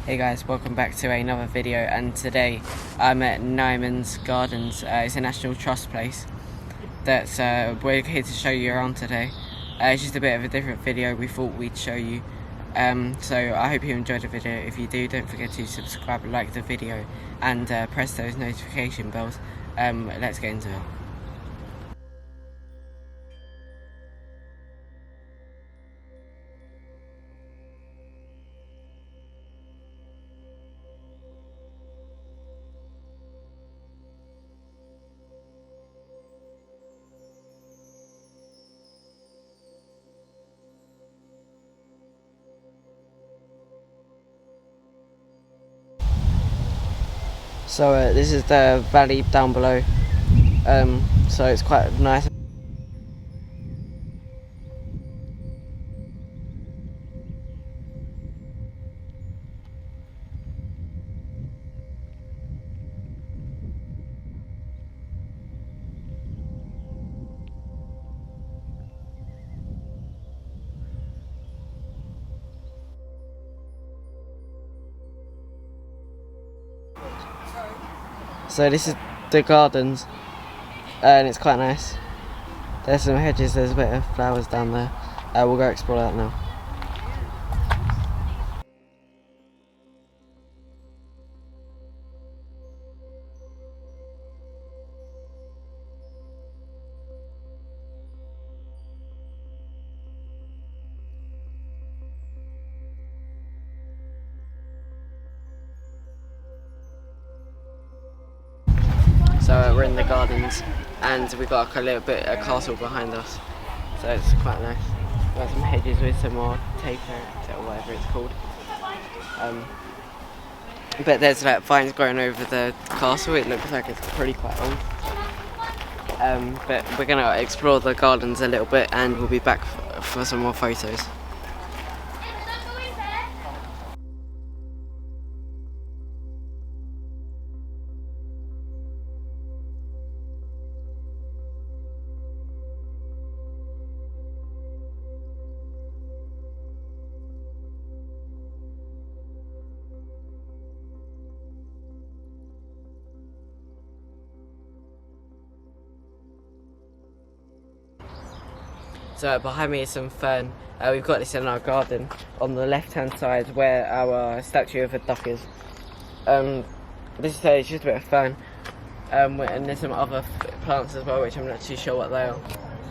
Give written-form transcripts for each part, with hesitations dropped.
Hey guys, welcome back to another video, and today I'm at Nymans Gardens. It's a National Trust place that's we're here to show you around today. It's just a bit of a different video we thought we'd show you. So I hope you enjoyed the video. If you do, don't forget to subscribe, like the video, and press those notification bells. Let's get into it. So this is the valley down below, so it's quite nice. So this is the gardens, and it's quite nice. There's some hedges, there's a bit of flowers down there. We'll go explore that now. So we're in the gardens, and we've got like a little bit a castle behind us, so it's quite nice. We've got some hedges with some more taper or whatever it's called. But there's like vines growing over the castle. It looks like it's pretty quite old. But we're gonna explore the gardens a little bit, and we'll be back for some more photos. So behind me is some fern. We've got this in our garden on the left hand side where our statue of a duck is. This is just a bit of fern, and there's some other plants as well, which I'm not too sure what they are.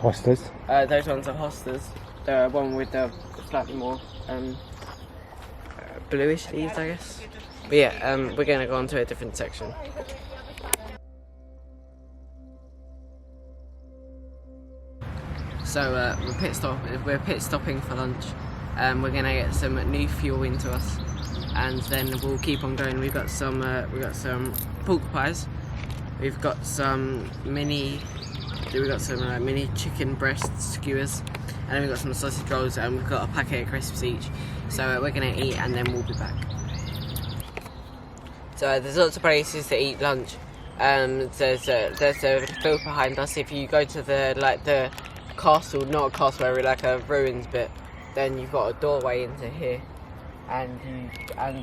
Hostas? Those ones are hostas. The one with the slightly more bluish leaves, I guess. But yeah, we're going to go on to a different section. So we're pit stopping for lunch. We're gonna get some new fuel into us, and then we'll keep on going. We've got some pork pies. We've got some mini chicken breast skewers, and then we've got some sausage rolls, and we've got a packet of crisps each. So we're gonna eat, and then we'll be back. So there's lots of places to eat lunch. There's a field behind us. If you go to the castle, not a castle area, like a ruins bit, then you've got a doorway into here, and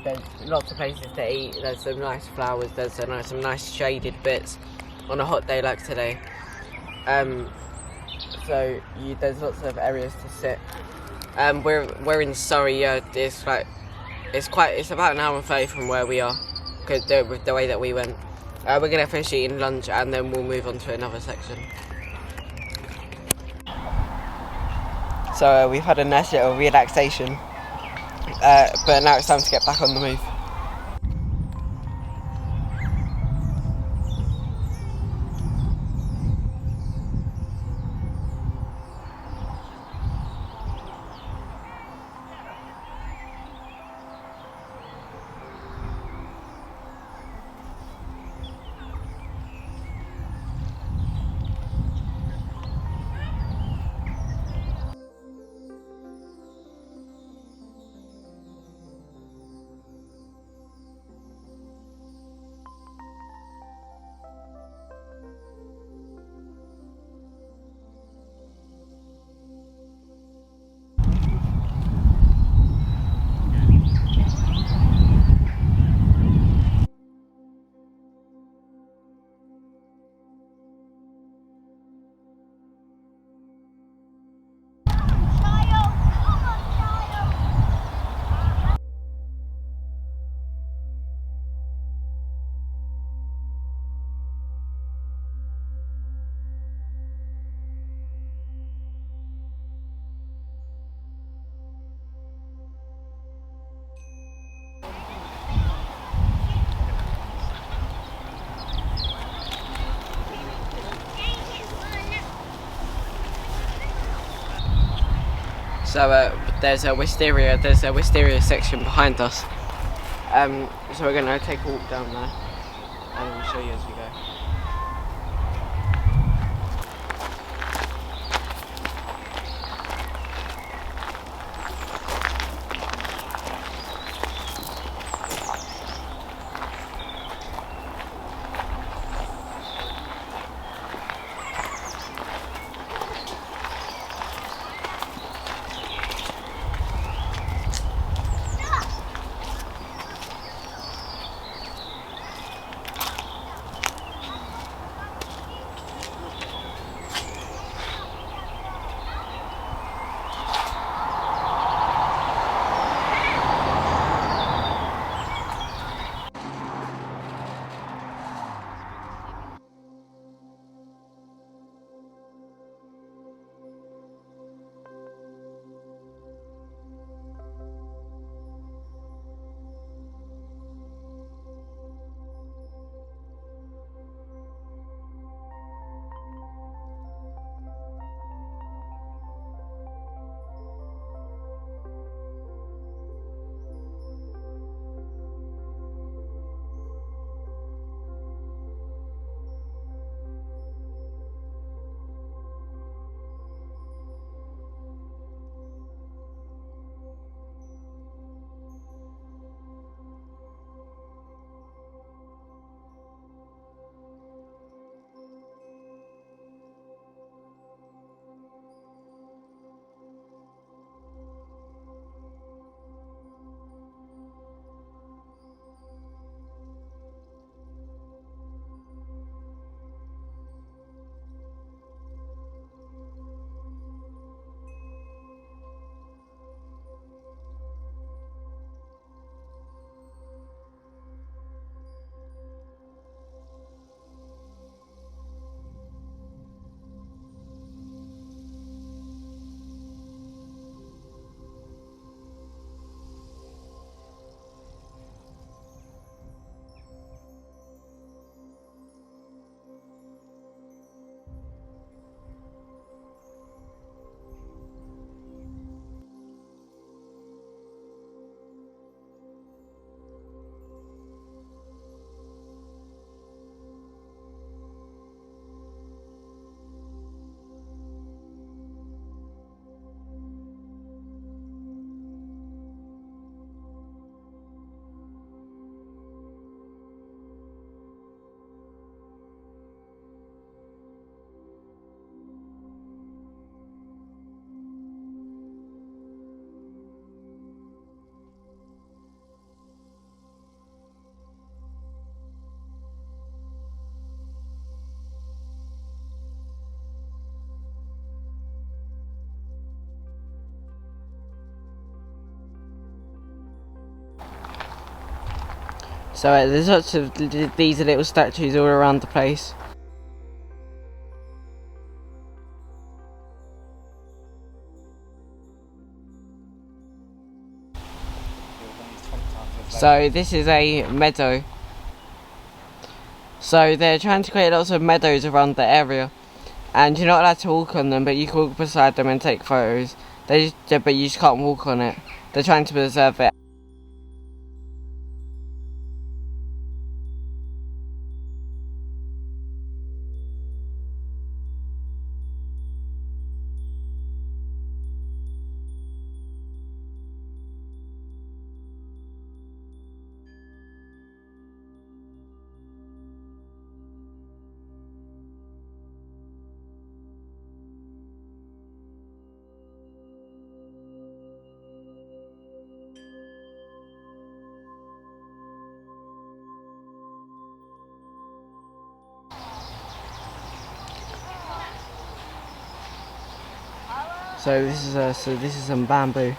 there's lots of places to eat. There's some nice flowers, there's some nice shaded bits on a hot day like today. So there's lots of areas to sit. We're in Surrey. It's about an hour and 30 from where we are, with the way that we went. We're gonna finish eating lunch, and then we'll move on to another section. So we've had a nice little relaxation, but now it's time to get back on the move. So there's a wisteria section behind us. So we're gonna take a walk down there, and we'll show you as we go. So there's lots of these little statues all around the place. So this is a meadow. So they're trying to create lots of meadows around the area, and you're not allowed to walk on them, but you can walk beside them and take photos. But you just can't walk on it. They're trying to preserve it. So this is some bamboo.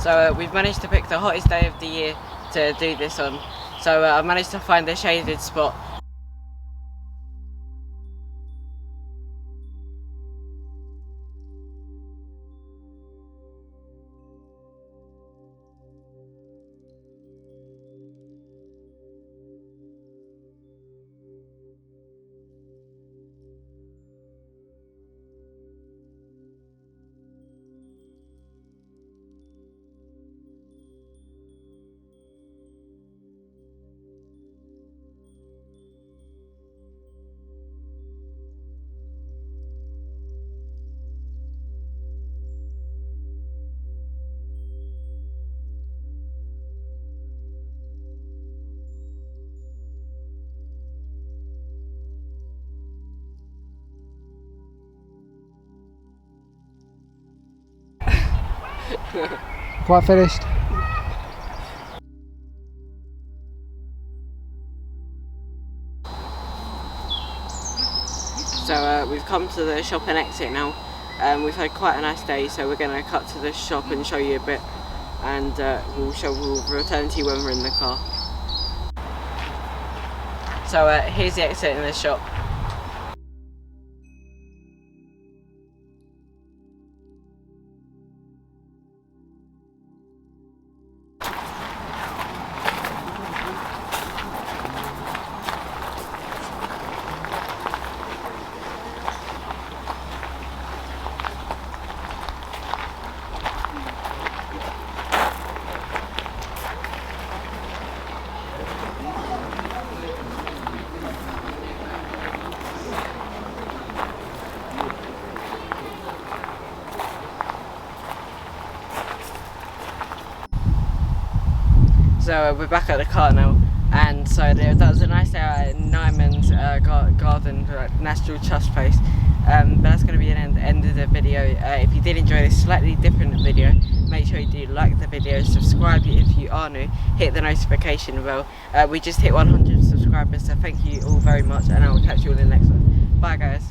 So we've managed to pick the hottest day of the year to do this on. So I managed to find a shaded spot. Quite finished? So we've come to the shop and exit now. We've had quite a nice day, so we're going to cut to the shop and show you a bit, and we'll return to you when we're in the car. So here's the exit in the shop. So we're back at the car now, and so that was a nice day out at Nymans National Trust Place. But that's going to be the end of the video. If you did enjoy this slightly different video, make sure you do like the video, subscribe if you are new, hit the notification bell. We just hit 100 subscribers, so thank you all very much, and I will catch you all in the next one. Bye guys.